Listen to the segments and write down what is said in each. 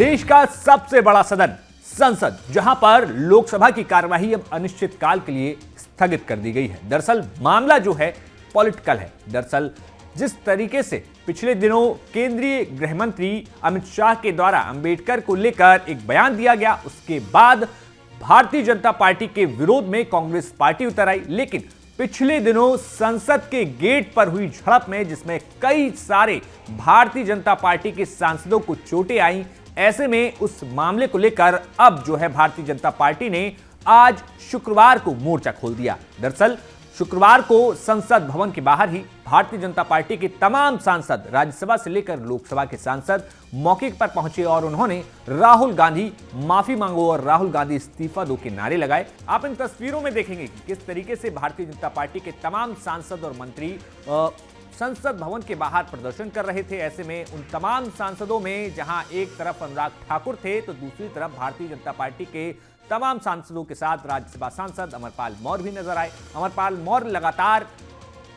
देश का सबसे बड़ा सदन संसद, जहां पर लोकसभा की कार्यवाही अब अनिश्चितकाल के लिए स्थगित कर दी गई है। दरअसल मामला जो है पॉलिटिकल है। दरअसल जिस तरीके से पिछले दिनों केंद्रीय गृह मंत्री अमित शाह के द्वारा अंबेडकर को लेकर एक बयान दिया गया, उसके बाद भारतीय जनता पार्टी के विरोध में कांग्रेस पार्टी उतर आई। लेकिन पिछले दिनों संसद के गेट पर हुई झड़प में, जिसमें कई सारे भारतीय जनता पार्टी के सांसदों को चोटें आईं, ऐसे में उस मामले को लेकर अब जो है भारतीय जनता पार्टी ने आज शुक्रवार को मोर्चा खोल दिया। दरअसल शुक्रवार को संसद भवन के बाहर ही भारतीय जनता पार्टी के तमाम सांसद, राज्यसभा से लेकर लोकसभा के सांसद मौके पर पहुंचे और उन्होंने राहुल गांधी माफी मांगो और राहुल गांधी इस्तीफा दो के नारे लगाए। आप इन तस्वीरों में देखेंगे कि किस तरीके से भारतीय जनता पार्टी के तमाम सांसद और मंत्री संसद भवन के बाहर प्रदर्शन कर रहे थे। ऐसे में उन तमाम सांसदों में जहां एक तरफ अनुराग ठाकुर थे, तो दूसरी तरफ भारतीय जनता पार्टी के तमाम सांसदों के साथ राज्यसभा सांसद अमरपाल मौर्य भी नजर आए। अमरपाल मौर्य लगातार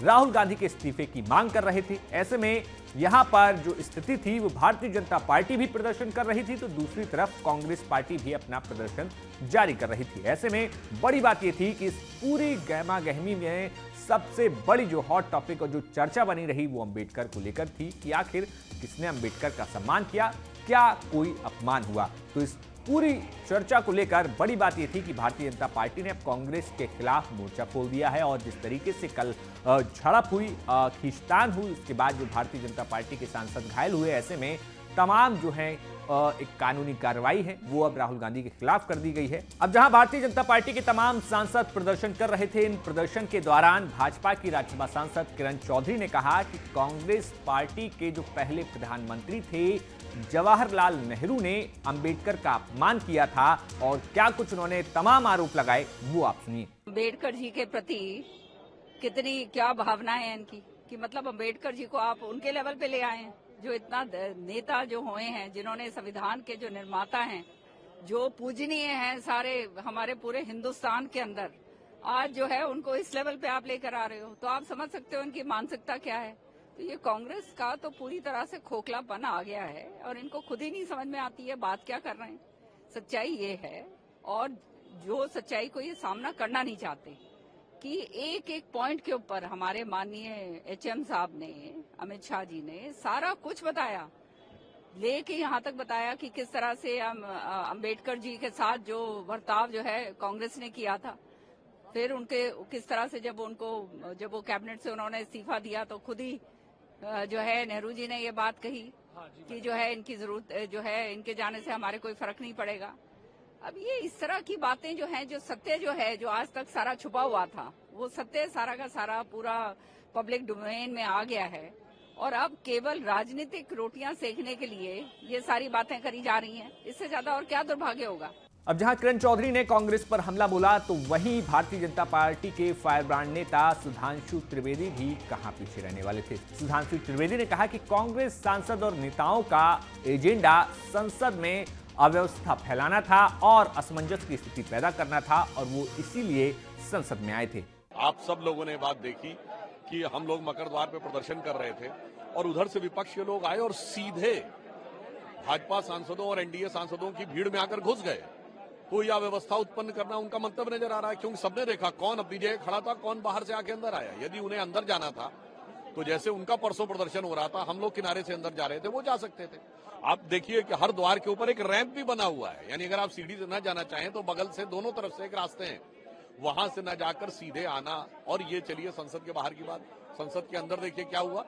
राहुल गांधी के इस्तीफे की मांग कर रहे थे। ऐसे में यहां पर जो स्थिति थी वो भारतीय जनता पार्टी भी प्रदर्शन कर रही थी, तो दूसरी तरफ कांग्रेस पार्टी भी अपना प्रदर्शन जारी कर रही थी। ऐसे में बड़ी बात यह थी कि इस पूरी गहमा गहमी में सबसे बड़ी जो हॉट टॉपिक और जो चर्चा बनी रही वो अंबेडकर को लेकर थी कि आखिर किसने अंबेडकर का सम्मान किया, क्या कोई अपमान हुआ। तो इस पूरी चर्चा को लेकर बड़ी बात यह थी कि भारतीय जनता पार्टी ने अब कांग्रेस के खिलाफ मोर्चा खोल दिया है और जिस तरीके से कल झड़प हुई, खींचतान हुई, उसके बाद जो भारतीय जनता पार्टी के सांसद घायल हुए, ऐसे में तमाम जो है एक कानूनी कार्रवाई है वो अब राहुल गांधी के खिलाफ कर दी गई है। अब जहां भारतीय जनता पार्टी के तमाम सांसद प्रदर्शन कर रहे थे, इन प्रदर्शन के दौरान भाजपा की राज्यसभा सांसद किरण चौधरी ने कहा कि कांग्रेस पार्टी के जो पहले प्रधानमंत्री थे जवाहरलाल नेहरू ने अंबेडकर का अपमान किया था और क्या कुछ उन्होंने तमाम आरोप लगाए, वो आप सुनिए। अंबेडकर जी के प्रति कितनी क्या भावनाएं हैं इनकी, कि मतलब अंबेडकर जी को आप उनके लेवल पे ले आए हैं, जो इतना नेता जो हुए हैं, जिन्होंने संविधान के जो निर्माता हैं, जो पूजनीय हैं सारे हमारे पूरे हिंदुस्तान के अंदर, आज जो है उनको इस लेवल पे आप लेकर आ रहे हो, तो आप समझ सकते हो इनकी मानसिकता क्या है। तो ये कांग्रेस का तो पूरी तरह से खोखलापन आ गया है और इनको खुद ही नहीं समझ में आती है बात क्या कर रहे हैं। सच्चाई ये है, और जो सच्चाई को ये सामना करना नहीं चाहते, कि एक एक पॉइंट के ऊपर हमारे माननीय एचएम साहब ने, अमित शाह जी ने सारा कुछ बताया, लेके यहाँ तक बताया कि किस तरह से अंबेडकर जी के साथ जो बर्ताव जो है कांग्रेस ने किया था। फिर उनके किस तरह से जब वो कैबिनेट से उन्होंने इस्तीफा दिया तो खुद ही जो है नेहरू जी ने ये बात कही कि जो है इनकी जरूरत जो है, इनके जाने से हमारे कोई फर्क नहीं पड़ेगा। अब ये इस तरह की बातें जो हैं, जो सत्य जो है, जो आज तक सारा छुपा हुआ था, वो सत्य सारा का सारा पूरा पब्लिक डोमेन में आ गया है और अब केवल राजनीतिक रोटियां सेकने के लिए ये सारी बातें करी जा रही हैं। इससे ज्यादा और क्या दुर्भाग्य होगा। अब जहां किरण चौधरी ने कांग्रेस पर हमला बोला, तो वहीं भारतीय जनता पार्टी के फायरब्रांड नेता सुधांशु त्रिवेदी भी कहां पीछे रहने वाले थे। सुधांशु त्रिवेदी ने कहा कि कांग्रेस सांसद और नेताओं का एजेंडा संसद में अव्यवस्था फैलाना था और असमंजस की स्थिति पैदा करना था और वो इसीलिए संसद में आए थे। आप सब लोगों ने बात देखी कि हम लोग मकर द्वार पे प्रदर्शन कर रहे थे और उधर से विपक्ष के लोग आए और सीधे भाजपा सांसदों और एनडीए सांसदों की भीड़ में आकर घुस गए। कोई अव्यवस्था उत्पन्न करना उनका मंतव्य नजर आ रहा है, क्योंकि सबने देखा कौन अपनी जगह खड़ा था, कौन बाहर से आके अंदर आया। यदि उन्हें अंदर जाना था तो जैसे उनका परसों प्रदर्शन हो रहा था, हम लोग किनारे से अंदर जा रहे थे, वो जा सकते थे। आप देखिए कि हर द्वार के ऊपर एक रैंप भी बना हुआ है, यानी अगर आप सीढ़ी से न जाना चाहें तो बगल से दोनों तरफ से एक रास्ते हैं, वहां से न जाकर सीधे आना। और ये चलिए संसद के बाहर की बात, संसद के अंदर देखिए क्या हुआ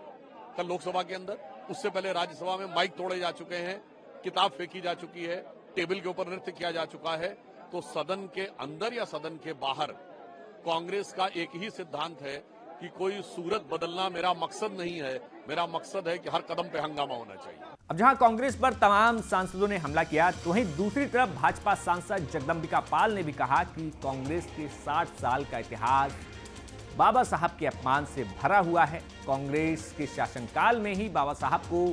कल लोकसभा के अंदर। उससे पहले राज्यसभा में माइक तोड़े जा चुके हैं, किताब फेंकी जा चुकी है, टेबल के ऊपर नृत्य किया जा चुका है। तो सदन के अंदर या सदन के बाहर कांग्रेस का एक ही सिद्धांत है कि कोई सूरत बदलना मेरा मकसद नहीं है, मेरा मकसद है कि हर कदम पे हंगामा होना चाहिए। अब जहां कांग्रेस पर तमाम सांसदों ने हमला किया, तो वहीं दूसरी तरफ भाजपा सांसद जगदंबिका पाल ने भी कहा कि कांग्रेस के 60 साल का इतिहास बाबा साहब के अपमान से भरा हुआ है। कांग्रेस के शासनकाल में ही बाबा साहब को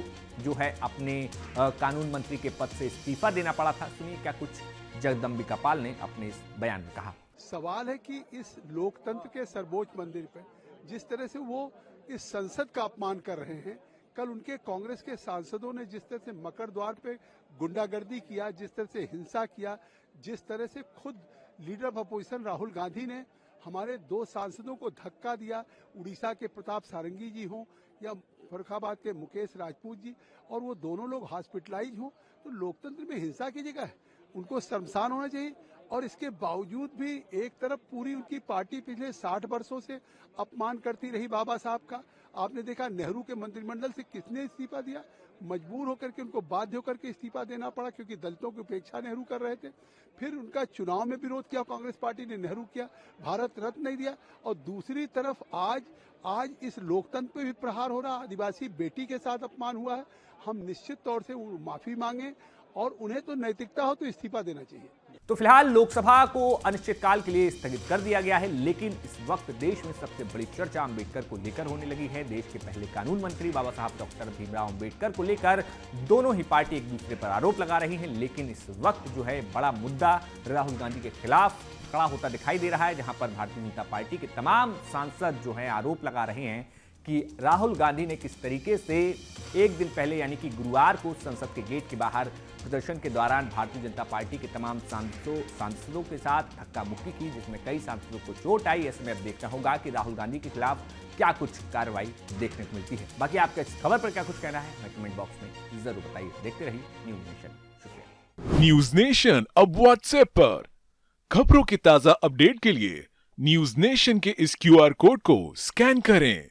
जो है अपने कानून मंत्री के पद से इस्तीफा देना पड़ा था। सुनिए क्या कुछ जगदंबिका पाल ने अपने इस बयान में कहा। सवाल है कि इस लोकतंत्र के सर्वोच्च मंदिर पर जिस तरह से वो इस संसद का अपमान कर रहे हैं, कल उनके कांग्रेस के सांसदों ने जिस तरह से मकर द्वार पे गुंडागर्दी किया, जिस तरह से हिंसा किया, जिस तरह से खुद leader of opposition Rahul Gandhi ने हमारे 2 सांसदों को धक्का दिया, उड़ीसा के प्रताप सारंगी जी हों या फरुखाबाद के मुकेश राजपूत जी, और वो दोनों लोग हॉस्पिटलाइज हों, तो लोकतंत्र में हिंसा की जगह है, उनको शर्मसार होना चाहिए। और इसके बावजूद भी एक तरफ पूरी उनकी पार्टी पिछले 60 वर्षों से अपमान करती रही बाबा साहब का। आपने देखा नेहरू के मंत्रिमंडल से किसने इस्तीफा दिया, मजबूर होकर के उनको बाध्य होकर के इस्तीफा देना पड़ा, क्योंकि दलितों की उपेक्षा नेहरू कर रहे थे। फिर उनका चुनाव में विरोध किया कांग्रेस पार्टी ने, नेहरू किया, भारत रत्न नहीं दिया। और दूसरी तरफ आज इस लोकतंत्र पे भी प्रहार हो रहा, आदिवासी बेटी के साथ अपमान हुआ है। हम निश्चित तौर से माफी मांगे और उन्हें तो नैतिकता हो तो इस्तीफा देना चाहिए। तो फिलहाल लोकसभा को अनिश्चितकाल के लिए स्थगित कर दिया गया है, लेकिन इस वक्त देश में सबसे बड़ी चर्चा अंबेडकर को लेकर होने लगी है। देश के पहले कानून मंत्री बाबा साहब डॉक्टर भीमराव अंबेडकर को लेकर दोनों ही पार्टी एक दूसरे पर आरोप लगा रही हैं, लेकिन इस वक्त जो है बड़ा मुद्दा राहुल गांधी के खिलाफ खड़ा होता दिखाई दे रहा है, जहां पर भारतीय जनता पार्टी के तमाम सांसद जो है आरोप लगा रहे हैं कि राहुल गांधी ने किस तरीके से एक दिन पहले यानी कि गुरुवार को संसद के गेट के बाहर प्रदर्शन के दौरान भारतीय जनता पार्टी के तमाम सांसदों के साथ धक्का मुक्की की, जिसमें कई सांसदों को चोट आई। ऐसे में अब देखना होगा कि राहुल गांधी के खिलाफ क्या कुछ कार्रवाई देखने को मिलती है। बाकी आपका इस खबर पर क्या कुछ कहना है हमें कमेंट बॉक्स में जरूर बताइए। देखते रहिए न्यूज नेशन। शुक्रिया। न्यूज नेशन अब व्हाट्सएप पर खबरों की ताजा अपडेट के लिए न्यूज नेशन के इस QR कोड को स्कैन करें।